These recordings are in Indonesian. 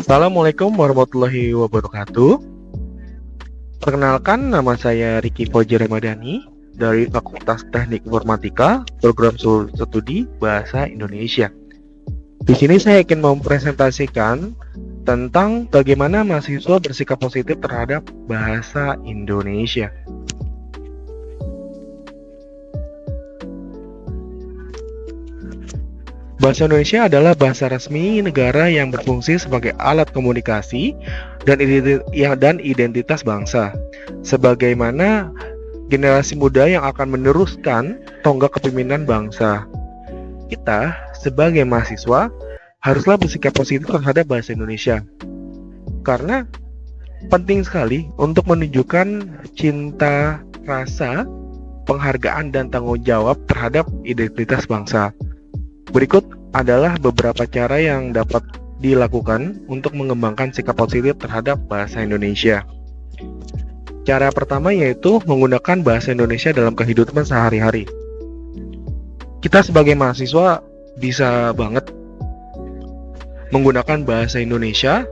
Assalamualaikum warahmatullahi wabarakatuh. Perkenalkan, nama saya Riki Fauzi Ramadhani dari Fakultas Teknik Informatika, Program Studi Bahasa Indonesia. Di sini saya ingin mempresentasikan tentang bagaimana mahasiswa bersikap positif terhadap bahasa Indonesia. Bahasa Indonesia adalah bahasa resmi negara yang berfungsi sebagai alat komunikasi dan identitas bangsa. Sebagaimana generasi muda yang akan meneruskan tonggak kepemimpinan bangsa. Kita sebagai mahasiswa haruslah bersikap positif terhadap bahasa Indonesia. Karena penting sekali untuk menunjukkan cinta, rasa, penghargaan dan tanggung jawab terhadap identitas bangsa. Berikut adalah beberapa cara yang dapat dilakukan untuk mengembangkan sikap positif terhadap bahasa Indonesia. Cara pertama yaitu menggunakan bahasa Indonesia dalam kehidupan sehari-hari. Kita sebagai mahasiswa bisa banget menggunakan bahasa Indonesia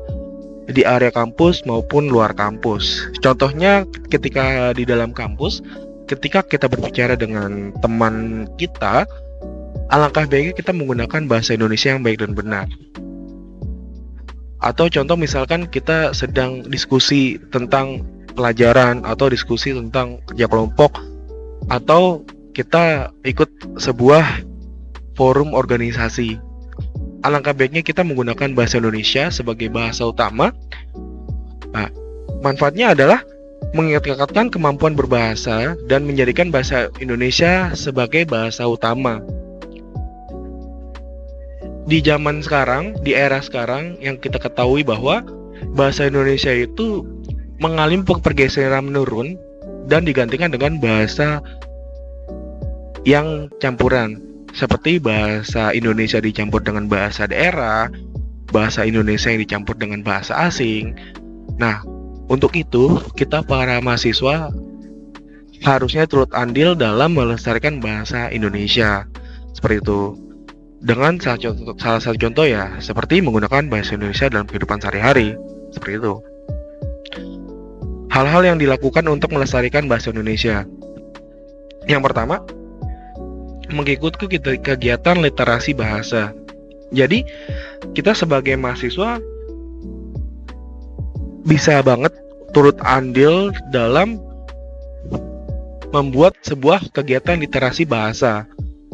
di area kampus maupun luar kampus. Contohnya ketika di dalam kampus, ketika kita berbicara dengan teman kita, alangkah baiknya kita menggunakan bahasa Indonesia yang baik dan benar. Atau contoh misalkan kita sedang diskusi tentang pelajaran atau diskusi tentang kerja kelompok, atau kita ikut sebuah forum organisasi. Alangkah baiknya kita menggunakan bahasa Indonesia sebagai bahasa utama. Nah, manfaatnya adalah meningkatkan kemampuan berbahasa dan menjadikan bahasa Indonesia sebagai bahasa utama. Di zaman sekarang, di era sekarang yang kita ketahui bahwa bahasa Indonesia itu mengalami pergeseran menurun dan digantikan dengan bahasa yang campuran, seperti bahasa Indonesia dicampur dengan bahasa daerah, bahasa Indonesia yang dicampur dengan bahasa asing. Nah, untuk itu kita para mahasiswa harusnya turut andil dalam melestarikan bahasa Indonesia. Seperti itu. Dengan salah satu contoh ya, seperti menggunakan bahasa Indonesia dalam kehidupan sehari-hari. Seperti itu. Hal-hal yang dilakukan untuk melestarikan bahasa Indonesia. Yang pertama, mengikuti kegiatan literasi bahasa. Jadi, kita sebagai mahasiswa bisa banget turut andil dalam membuat sebuah kegiatan literasi bahasa.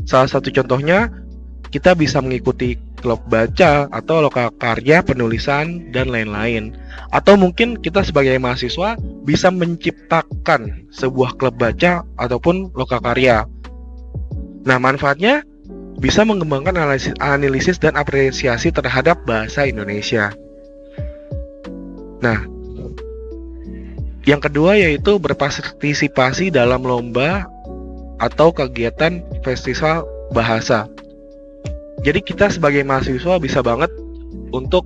Salah satu contohnya, kita bisa mengikuti klub baca atau lokakarya penulisan dan lain-lain. Atau mungkin kita sebagai mahasiswa bisa menciptakan sebuah klub baca ataupun lokakarya. Nah, manfaatnya bisa mengembangkan analisis dan apresiasi terhadap bahasa Indonesia. Nah, yang kedua yaitu berpartisipasi dalam lomba atau kegiatan festival bahasa. Jadi kita sebagai mahasiswa bisa banget untuk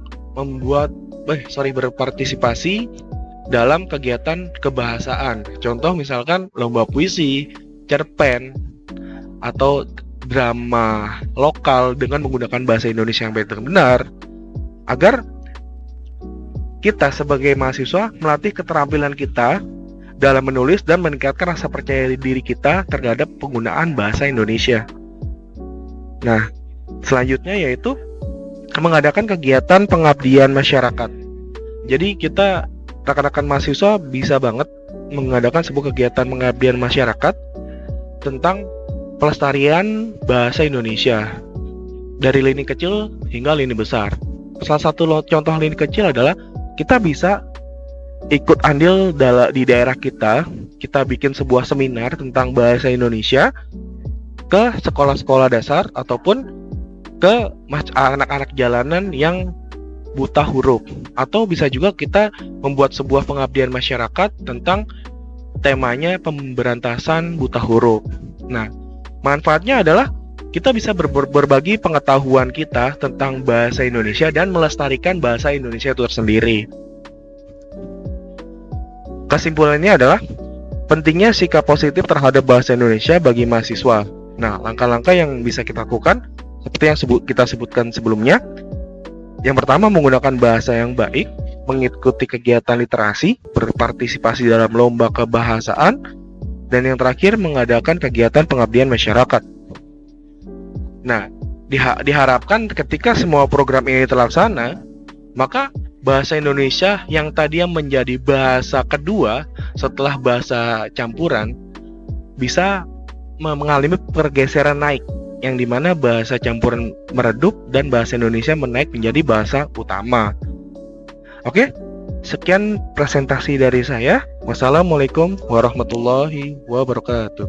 berpartisipasi dalam kegiatan kebahasaan. Contoh misalkan lomba puisi, cerpen, atau drama lokal dengan menggunakan bahasa Indonesia yang baik dan benar, agar kita sebagai mahasiswa melatih keterampilan kita dalam menulis dan meningkatkan rasa percaya diri kita terhadap penggunaan bahasa Indonesia. Nah, selanjutnya yaitu mengadakan kegiatan pengabdian masyarakat. Jadi kita rekan-rekan mahasiswa bisa banget mengadakan sebuah kegiatan pengabdian masyarakat tentang pelestarian bahasa Indonesia dari lini kecil hingga lini besar. Salah satu contoh lini kecil adalah kita bisa ikut andil di daerah kita bikin sebuah seminar tentang bahasa Indonesia ke sekolah-sekolah dasar ataupun ke anak-anak jalanan yang buta huruf. Atau bisa juga kita membuat sebuah pengabdian masyarakat tentang temanya pemberantasan buta huruf. Nah, manfaatnya adalah kita bisa berbagi pengetahuan kita tentang bahasa Indonesia dan melestarikan bahasa Indonesia itu tersendiri. Kesimpulannya adalah pentingnya sikap positif terhadap bahasa Indonesia bagi mahasiswa. Nah, langkah-langkah yang bisa kita lakukan seperti yang kita sebutkan sebelumnya, Yang pertama, menggunakan bahasa yang baik, mengikuti kegiatan literasi, berpartisipasi dalam lomba kebahasaan, dan yang terakhir, mengadakan kegiatan pengabdian masyarakat. Nah, diharapkan ketika semua program ini terlaksana, maka bahasa Indonesia yang tadinya menjadi bahasa kedua setelah bahasa campuran bisa mengalami pergeseran naik, yang dimana bahasa campuran meredup dan bahasa Indonesia menaik menjadi bahasa utama. Oke, sekian presentasi dari saya. Wassalamualaikum warahmatullahi wabarakatuh.